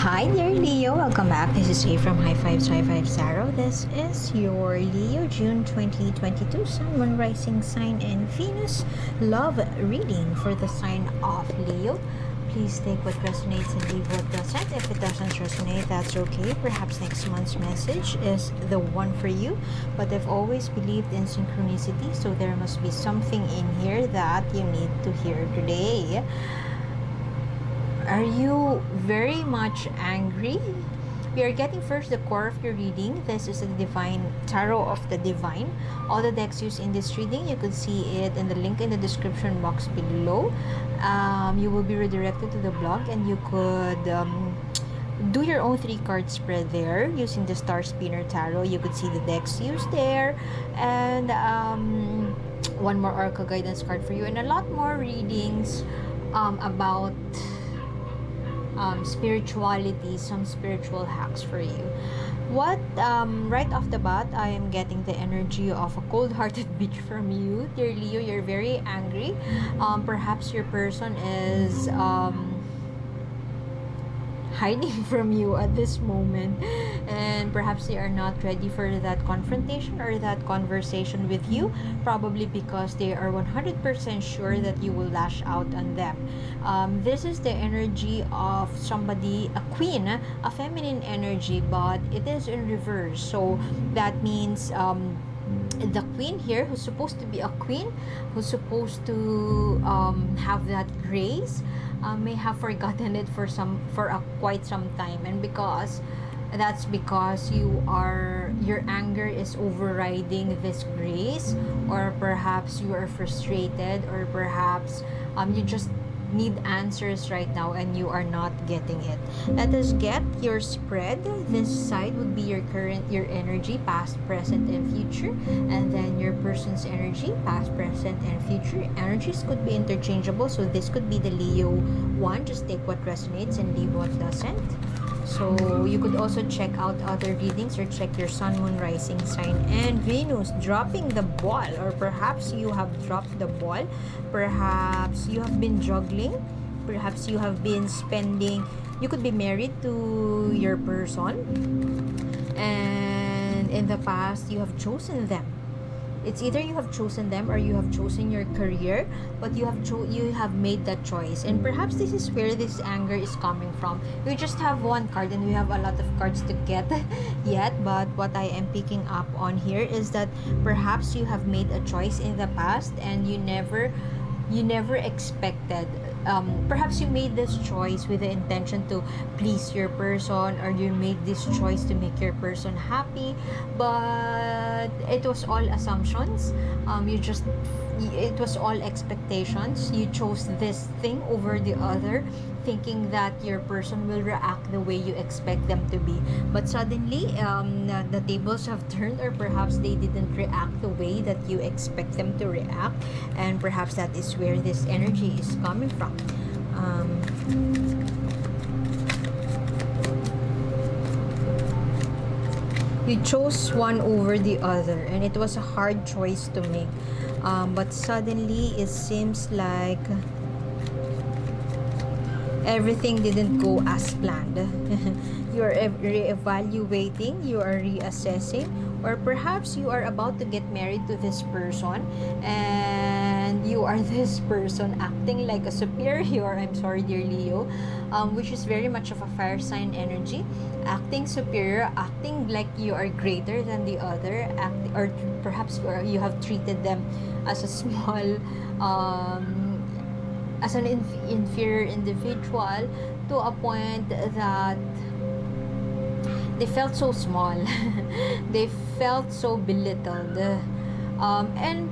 Hi dear Leo, welcome back. This is Ray from High Five Tarot. This is your Leo June 2022 Sun, Moon, Rising sign and Venus love reading for the sign of Leo. Please take what resonates and leave what doesn't. If it doesn't resonate, that's okay. Perhaps next month's message is the one for you. But I've always believed in synchronicity, so there must be something in here that you need to hear today. Are you very much angry? We are getting first the core of your reading. This is a divine tarot of the divine. All the decks used in this reading, you could see it in the link in the description box below. You will be redirected to the blog and you could do your own 3-card spread there using the Star Spinner Tarot. You could see the decks used there, and one more Oracle guidance card for you, and a lot more readings about spirituality, some spiritual hacks for you. Right off the bat, I am getting the energy of a cold-hearted bitch from you, dear Leo. You're very angry. Perhaps your person is hiding from you at this moment, and perhaps they are not ready for that confrontation or that conversation with you, probably because they are 100% sure that you will lash out on them. This is the energy of somebody, a queen, a feminine energy, but it is in reverse. So that means the queen here, who's supposed to be a queen, who's supposed to have that grace, may have forgotten it for quite some time, and because your anger is overriding this grace, or perhaps you are frustrated, or perhaps you just need answers right now and you are not getting it. Let us get your spread. This side would be your energy, past, present, and future, and then your person's energy, past, present, and future. Energies could be interchangeable, so this could be the Leo one. Just take what resonates and leave what doesn't. So you could also check out other readings or check your Sun, Moon, Rising sign and Venus dropping the ball, or perhaps you have dropped the ball. Perhaps you have been juggling. Perhaps you have been spending. You could be married to your person, and in the past you have chosen them. It's either you have chosen them or you have chosen your career, but you have made that choice. And perhaps this is where this anger is coming from. We just have one card and we have a lot of cards to get yet, but what I am picking up on here is that perhaps you have made a choice in the past and you never expected. Perhaps you made this choice with the intention to please your person, or you made this choice to make your person happy, but it was all assumptions. It was all expectations. You chose this thing over the other, thinking that your person will react the way you expect them to be, but suddenly the tables have turned, or perhaps they didn't react the way that you expect them to react, and perhaps that is where this energy is coming from. You chose one over the other, and it was a hard choice to make, but suddenly it seems like everything didn't go as planned. You are re-evaluating, you are reassessing, or perhaps you are about to get married to this person, and you are this person acting like a superior. I'm sorry, dear Leo, which is very much of a fire sign energy. Acting superior, acting like you are greater than the other, or perhaps you have treated them as a small as an inferior individual, to a point that they felt so small. They felt so belittled, and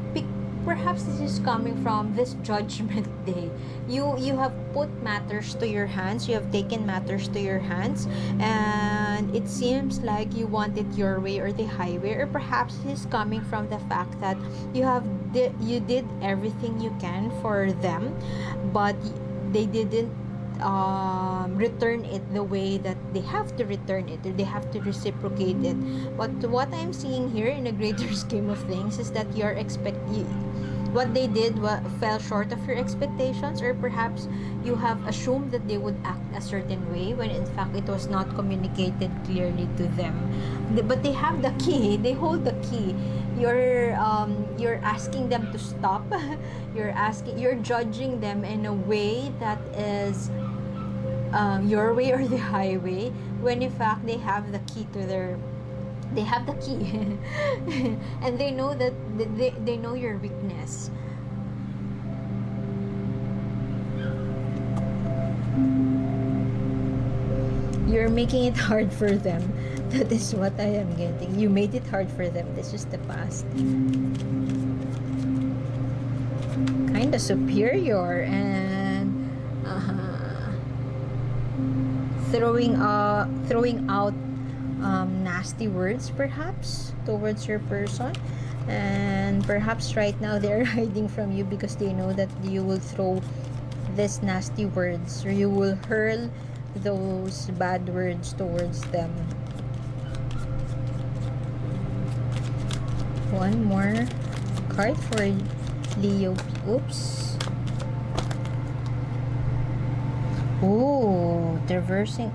perhaps this is coming from this judgment day. You have put matters to your hands, you have taken matters to your hands, and it seems like you want it your way or the highway, or perhaps this is coming from the fact that you did everything you can for them, but they didn't return it the way that they have to return it, or they have to reciprocate it. But what I'm seeing here in a greater scheme of things is that what they did fell short of your expectations, or perhaps you have assumed that they would act a certain way when in fact it was not communicated clearly to them. But they have the key, they hold the key. You're asking them to stop. You're judging them in a way that is your way or the highway, when in fact they have the key to their they have the key. And they know that they know your weakness. You're making it hard for them. That is what I am getting. You made it hard for them. This is the past. Kind of superior, and throwing out nasty words perhaps towards your person. And perhaps right now they're hiding from you because they know that you will throw these nasty words, or you will hurl those bad words towards them. One more card for Leo. Oops. Oh, traversing.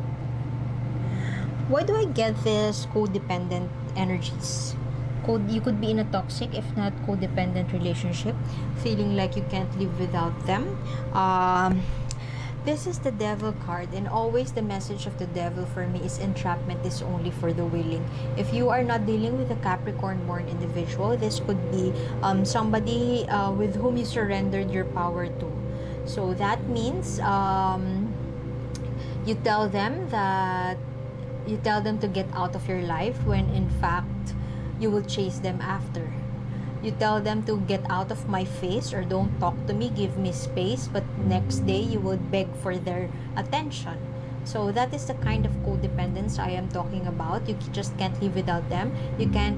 Why do I get this codependent energies? You could be in a toxic, if not codependent relationship, feeling like you can't live without them. This is the devil card, and always the message of the devil for me is entrapment is only for the willing. If you are not dealing with a Capricorn born individual, this could be somebody with whom you surrendered your power to. So that means you tell them to get out of your life, when in fact you will chase them after. You tell them to get out of my face, or don't talk to me, give me space, but next day you would beg for their attention. So that is the kind of codependence I am talking about. You just can't live without them. You can't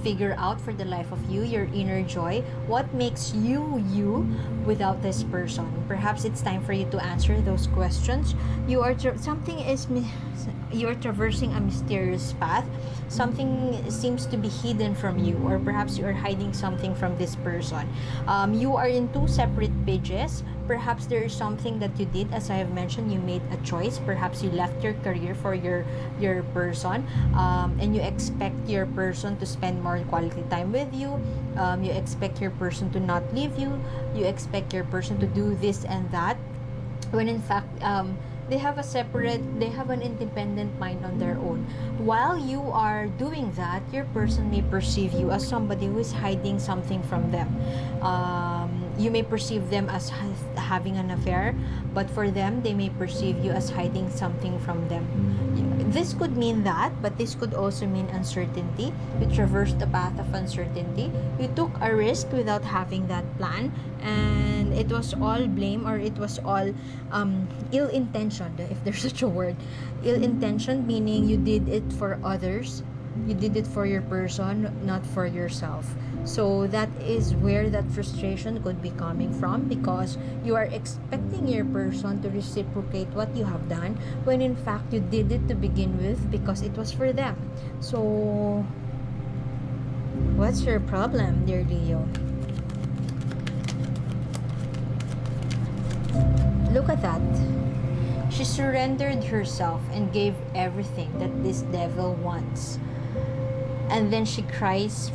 figure out for the life of you, your inner joy, what makes you you without this person. Perhaps it's time for you to answer those questions. You are traversing a mysterious path. Something seems to be hidden from you, or perhaps you are hiding something from this person. You are in two separate pages. Perhaps there is something that you did, as I have mentioned, you made a choice. Perhaps you left your career for your person, and you expect your person to spend more quality time with you. You expect your person to not leave you. You expect your person to do this and that, when in fact they have an independent mind on their own. While you are doing that, your person may perceive you as somebody who is hiding something from them. You may perceive them as having an affair, but for them, they may perceive you as hiding something from them. This could mean that, but this could also mean uncertainty. You traversed the path of uncertainty. You took a risk without having that plan, and it was all blame, or it was all ill-intentioned, if there's such a word. Ill-intentioned meaning you did it for others. You did it for your person, not for yourself. So that is where that frustration could be coming from, because you are expecting your person to reciprocate what you have done, when in fact you did it to begin with because it was for them. So what's your problem, dear Leo? Look at that. She surrendered herself and gave everything that this devil wants. And then she cries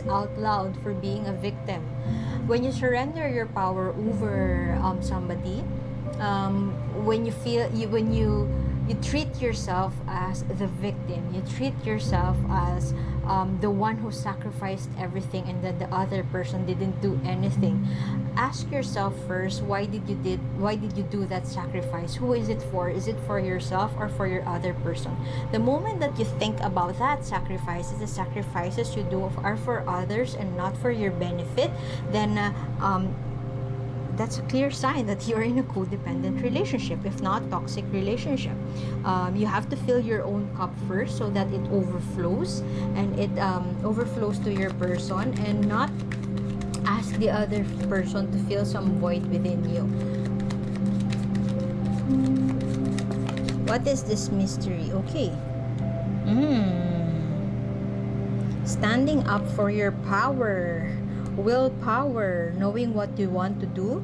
out loud for being a victim. When you surrender your power over somebody, when you treat yourself as the victim, you treat yourself as the one who sacrificed everything, and that the other person didn't do anything. Ask yourself first, why did you do that sacrifice? Who is it for? Is it for yourself or for your other person? The moment that you think about that sacrifices, the sacrifices you do are for others and not for your benefit, then that's a clear sign that you're in a codependent relationship, if not toxic relationship. You have to fill your own cup first so that it overflows, and it overflows to your person, and not ask the other person to fill some void within you. What is this mystery? Okay. Standing up for your power. willpower, knowing what you want to do.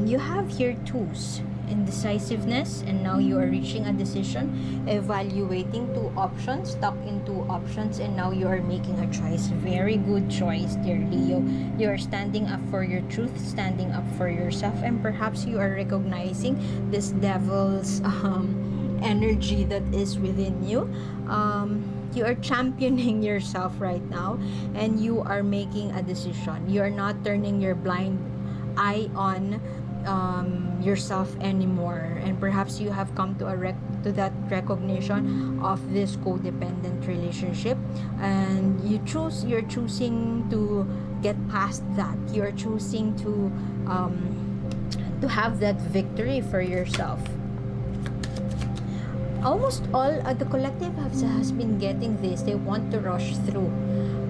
You have here tools, indecisiveness, and now you are reaching a decision, evaluating two options, stuck in two options, and now you are making a choice. Very good choice, dear Leo. You are standing up for your truth, standing up for yourself, and perhaps you are recognizing this devil's energy that is within you. You are championing yourself right now, and you are making a decision. You are not turning your blind eye on yourself anymore, and perhaps you have come to to that recognition of this codependent relationship, and you're choosing to get past that. You're choosing to have that victory for yourself. Almost all the collective has been getting this. They want to rush through,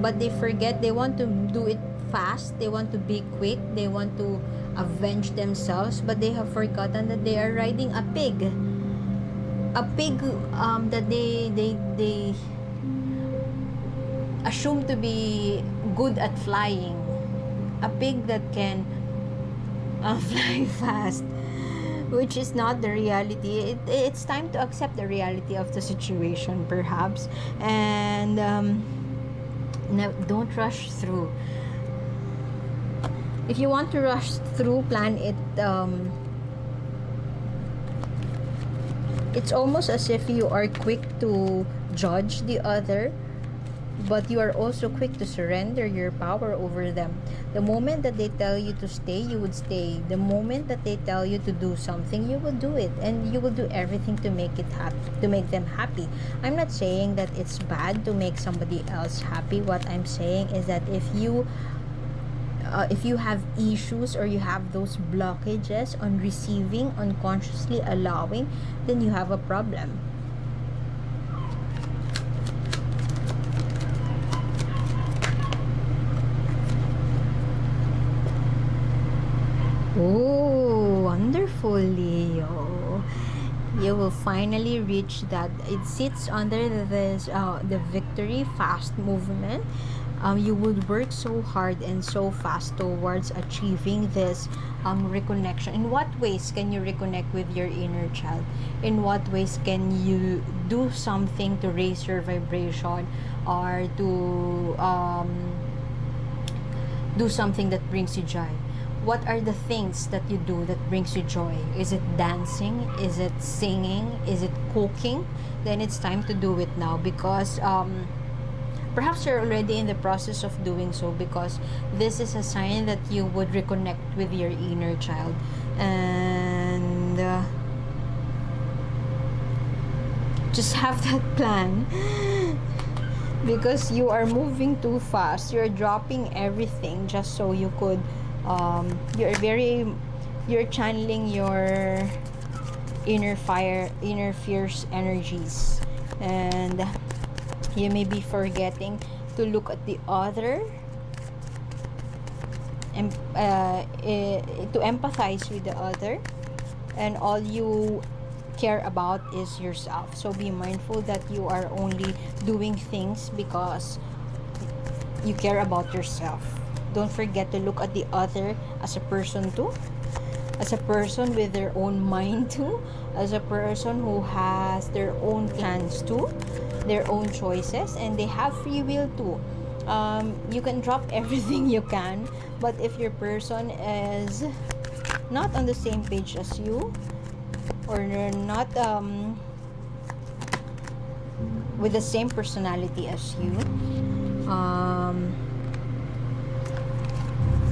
but they forget they want to do it fast. They want to be quick. They want to avenge themselves, but they have forgotten that they are riding a pig that they assume to be good at flying, a pig that can fly fast, which is not the reality. It's time to accept the reality of the situation, perhaps, and now don't rush through. If you want to rush through, plan it. It's almost as if you are quick to judge the other, but you are also quick to surrender your power over them. The moment that they tell you to stay, you would stay. The moment that they tell you to do something, you will do it, and you will do everything to make it happy, to make them happy. I'm not saying that it's bad to make somebody else happy. What I'm saying is that if you have issues, or you have those blockages on receiving, unconsciously allowing, then you have a problem. Oh, wonderful, Leo. You will finally reach that. It sits under the victory fast movement. You would work so hard and so fast towards achieving this reconnection. In what ways can you reconnect with your inner child? In what ways can you do something to raise your vibration, or to do something that brings you joy? What are the things that you do that brings you joy? Is it dancing? Is it singing? Is it cooking? Then it's time to do it now, because perhaps you're already in the process of doing so, because this is a sign that you would reconnect with your inner child. And just have that plan, because you are moving too fast. You're dropping everything just so you could you're channeling your inner fire, inner fierce energies, and you may be forgetting to look at the other, and to empathize with the other, and all you care about is yourself. So be mindful that you are only doing things because you care about yourself. Don't forget to look at the other as a person too, as a person with their own mind too, as a person who has their own plans too, their own choices, and they have free will too. You can drop everything you can, but if your person is not on the same page as you, or not with the same personality as you,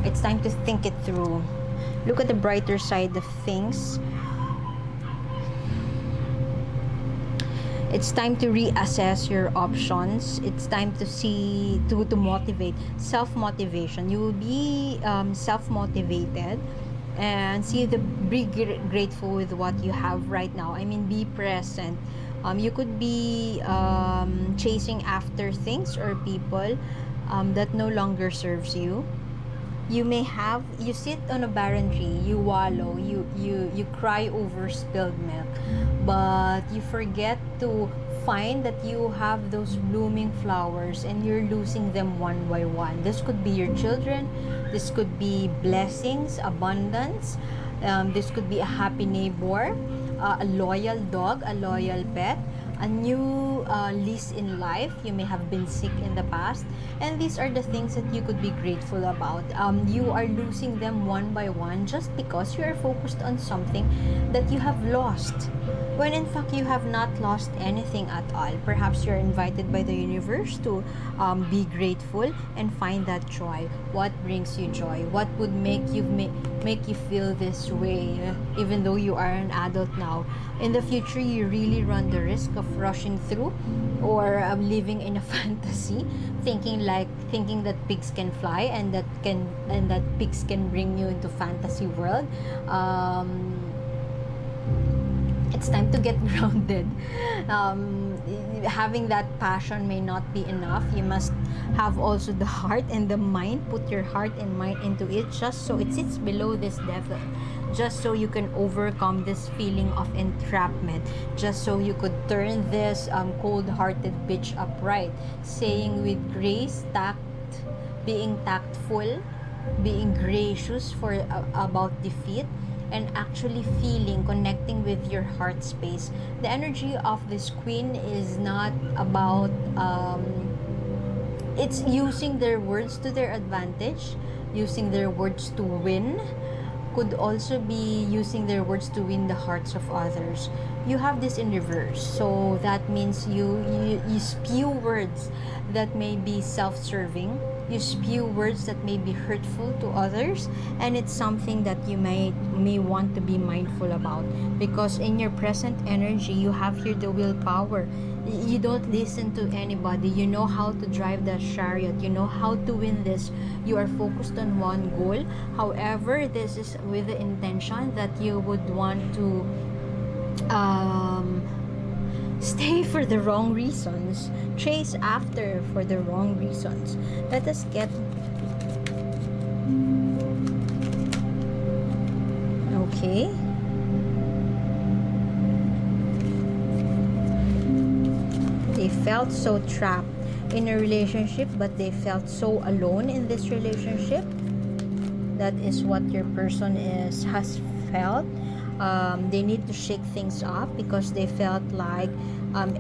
it's time to think it through. Look at the brighter side of things. It's time to reassess your options. It's time to see, to motivate, self-motivation. You will be self-motivated, and be grateful with what you have right now. I mean, be present. You could be chasing after things or people that no longer serves you. You sit on a barren tree, you wallow, you cry over spilled milk, but you forget to find that you have those blooming flowers and you're losing them one by one. This could be your children, this could be blessings, abundance, this could be a happy neighbor, a loyal dog, a loyal pet, a new lease in life. You may have been sick in the past, and these are the things that you could be grateful about. You are losing them one by one just because you are focused on something that you have lost, when in fact you have not lost anything at all. Perhaps you're invited by the universe to be grateful and find that joy. What brings you joy? What would make you feel this way, even though you are an adult now? In the future, you really run the risk of rushing through, or living in a fantasy, thinking that pigs can fly, and that pigs can bring you into fantasy world. It's time to get grounded. Having that passion may not be enough. You must have also the heart and the mind. Put your heart and mind into it, just so it sits below this devil, just so you can overcome this feeling of entrapment, just so you could turn this cold-hearted bitch upright, saying with grace, tact, being tactful, being gracious about defeat, and actually connecting with your heart space. The energy of this queen is not about it's using their words to their advantage, using their words to win. Could also be using their words to win the hearts of others. You have this in reverse, so that means you spew words that may be self-serving. You spew words that may be hurtful to others, and it's something that you may want to be mindful about, because in your present energy you have here the willpower. You don't listen to anybody. You know how to drive the chariot. You know how to win this. You are focused on one goal. However, this is with the intention that you would want to stay for the wrong reasons, chase after for the wrong reasons. Let us get okay. They felt so trapped in a relationship, but they felt so alone in this relationship. That is what your person has felt. They need to shake things up because they felt like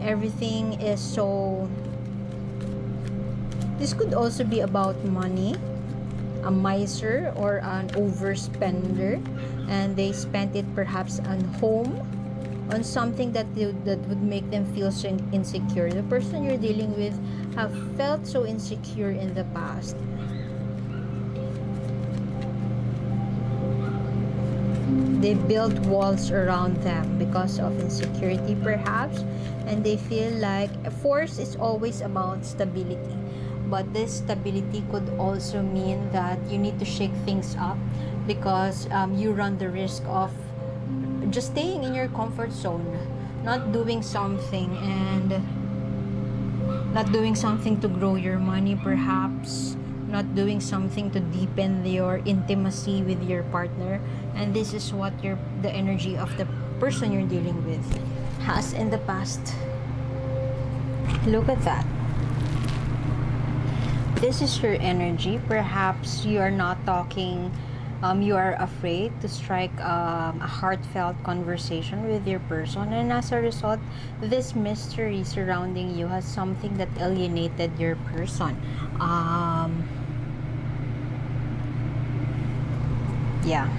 everything is so. This could also be about money, a miser or an overspender, and they spent it perhaps on home, on something that would make them feel so insecure. The person you're dealing with have felt so insecure in the past. They build walls around them because of insecurity perhaps, and they feel like force is always about stability. But this stability could also mean that you need to shake things up, because you run the risk of just staying in your comfort zone, not doing something to grow your money perhaps, not doing something to deepen your intimacy with your partner. And this is what the energy of the person you're dealing with has in the past. Look at that. This is your energy. Perhaps you are not talking, you are afraid to strike a heartfelt conversation with your person, and as a result, this mystery surrounding you has something that alienated your person. Yeah,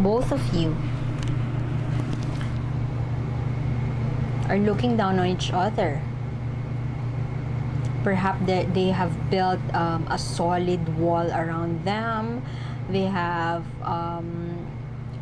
both of you are looking down on each other. Perhaps they have built a solid wall around them. They have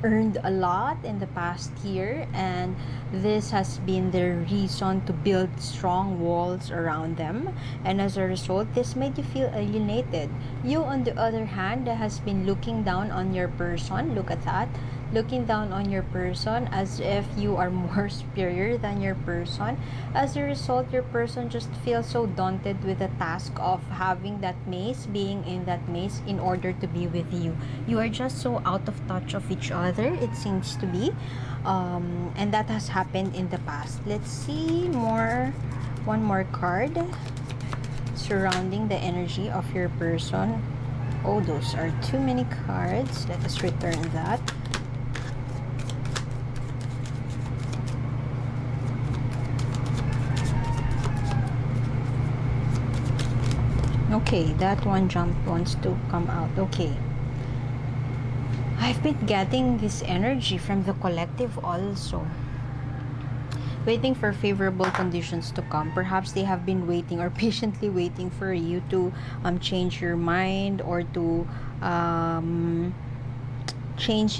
earned a lot in the past year, and this has been their reason to build strong walls around them, and as a result, this made you feel alienated. You, on the other hand, has been looking down on your person. Look at that. looking down on your person as if you are more superior than your person. As a result, your person just feels so daunted with the task of having that maze, being in that maze in order to be with you. You are just so out of touch of each other, it seems to be. And that has happened in the past. Let's see one more card surrounding the energy of your person. Oh, those are too many cards. Let us return that. Okay, that one wants to come out. Okay. I've been getting this energy from the collective also. Waiting for favorable conditions to come. Perhaps they have been waiting or patiently waiting for you to change your mind, or to change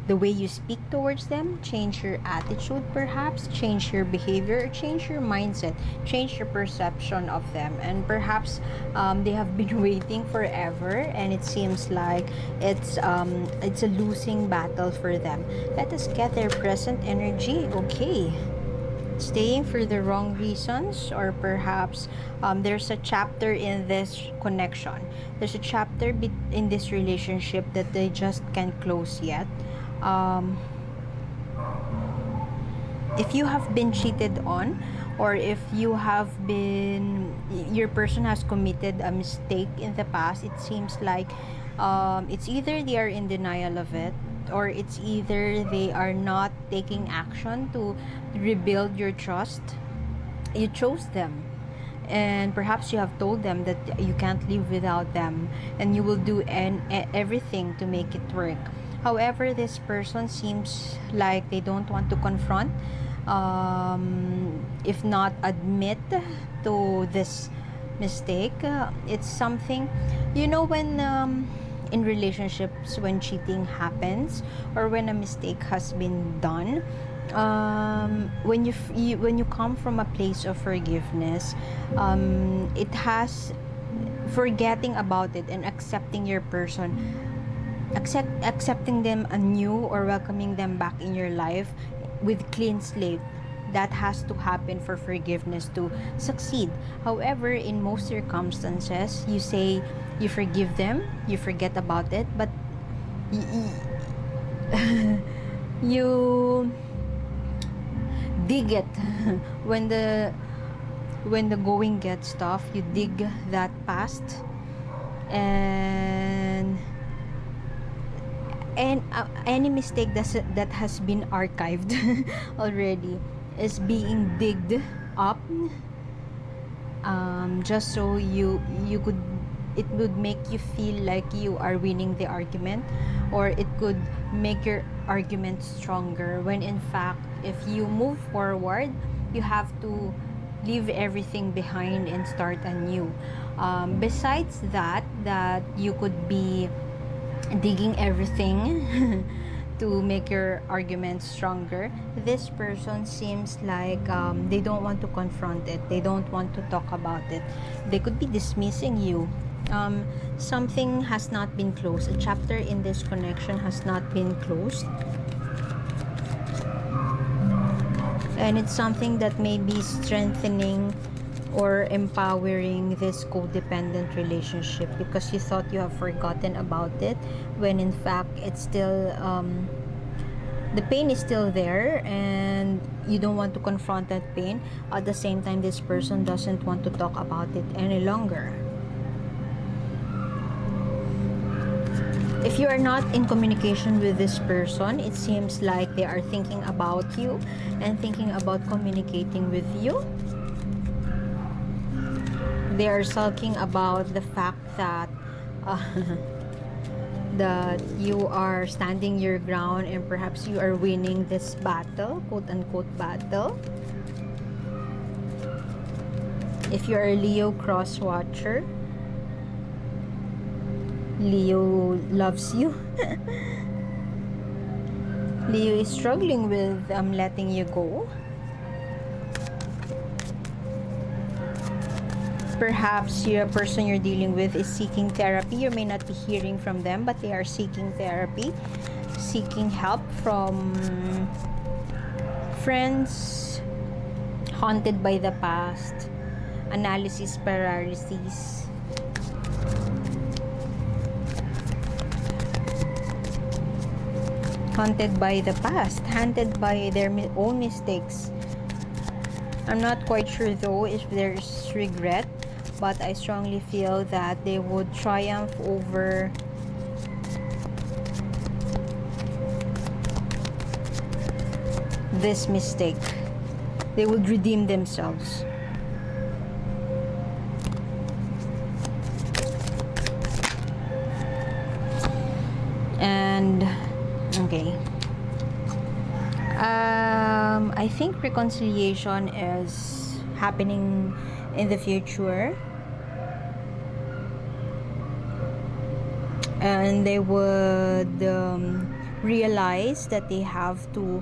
the way you speak towards them, change your attitude, perhaps change your behavior, change your mindset, change your perception of them. And perhaps they have been waiting forever, and it seems like it's a losing battle for them. Let us get their present energy. Okay, staying for the wrong reasons, or perhaps there's a chapter in this connection, there's a chapter in this relationship that they just can't close yet. If you have been cheated on, or if your person has committed a mistake in the past, it seems like it's either they are in denial of it, or it's either they are not taking action to rebuild your trust. You chose them, and perhaps you have told them that you can't live without them, and you will do everything to make it work. However, this person seems like they don't want to confront, if not admit to this mistake. It's something, when in relationships, when cheating happens, or when a mistake has been done, when you come from a place of forgiveness, it has forgetting about it and accepting your person, accepting them anew, or welcoming them back in your life with clean slate. That has to happen for forgiveness to succeed. However, in most circumstances, you say you forgive them, you forget about it, but you dig it when the going gets tough. You dig that past, and any mistake that has been archived already is being digged up, just so you could, it would make you feel like you are winning the argument, or it could make your argument stronger, when in fact, if you move forward, you have to leave everything behind and start anew. Besides that you could be digging everything to make your argument stronger. This person seems like they don't want to confront it, they don't want to talk about it, they could be dismissing you. Something has not been closed, a chapter in this connection has not been closed, and it's something that may be strengthening or empowering this codependent relationship, because you thought you have forgotten about it, when in fact it's still the pain is still there, and you don't want to confront that pain. At the same time, this person doesn't want to talk about it any longer. If you are not in communication with this person, it seems like they are thinking about you and thinking about communicating with you. They are sulking about the fact that that you are standing your ground, and perhaps you are winning this battle, quote-unquote battle. If you are a Leo cross-watcher, Leo loves you. Leo is struggling with letting you go. Perhaps your person you're dealing with is seeking therapy. You may not be hearing from them, but they are seeking therapy. seeking help from friends, haunted by the past, analysis paralysis, haunted by the past, haunted by their own mistakes. I'm not quite sure though if there's regret, but I strongly feel that they would triumph over this mistake. They would redeem themselves. And okay, I think reconciliation is happening in the future, and they would realize that they have to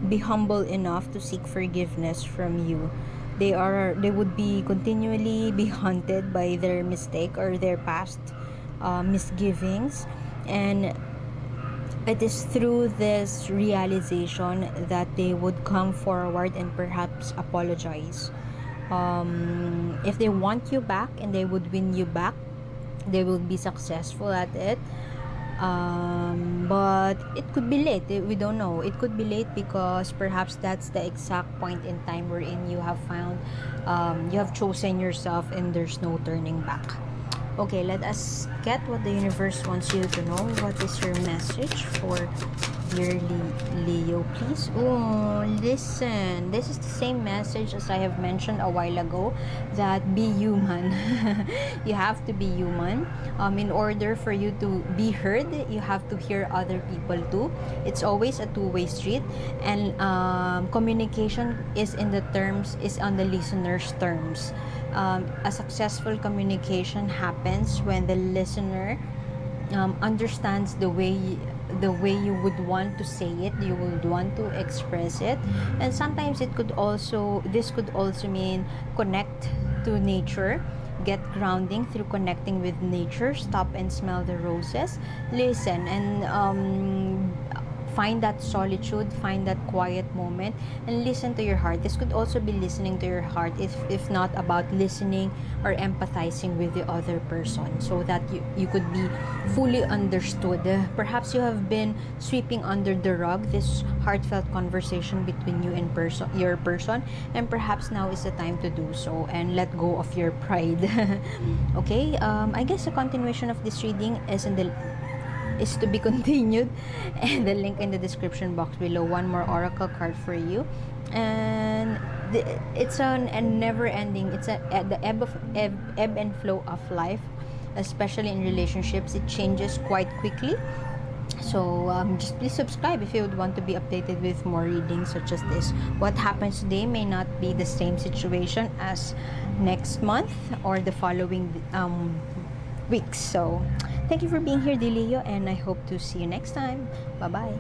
be humble enough to seek forgiveness from you. They would be continually be haunted by their mistake or their past misgivings, and it is through this realization that they would come forward and perhaps apologize. If they want you back and they would win you back, they will be successful at it. But it could be late. We don't know. It could be late because perhaps that's the exact point in time wherein you have found, you have chosen yourself and there's no turning back. Okay, let us get what the universe wants you to know. What is your message for dear Leo, please? Oh, listen. This is the same message as I have mentioned a while ago, that be human. You have to be human. In order for you to be heard, you have to hear other people too. It's always a two-way street, and communication is on the listener's terms. A successful communication happens when the listener understands the way you would want to say it, you would want to express it. And sometimes this could also mean connect to nature, get grounding through connecting with nature, stop and smell the roses, listen, and find that solitude, find that quiet moment, and listen to your heart. This could also be listening to your heart, if not about listening or empathizing with the other person, so that you could be fully understood. Perhaps you have been sweeping under the rug this heartfelt conversation between you and your person, and perhaps now is the time to do so and let go of your pride. Okay, I guess a continuation of this reading is to be continued, and the link in the description box below. One more oracle card for you, and it's a never ending, it's at the ebb and flow of life, especially in relationships. It changes quite quickly, so just please subscribe if you would want to be updated with more readings such as this. What happens today may not be the same situation as next month or the following weeks. So thank you for being here, Leo, and I hope to see you next time. Bye bye.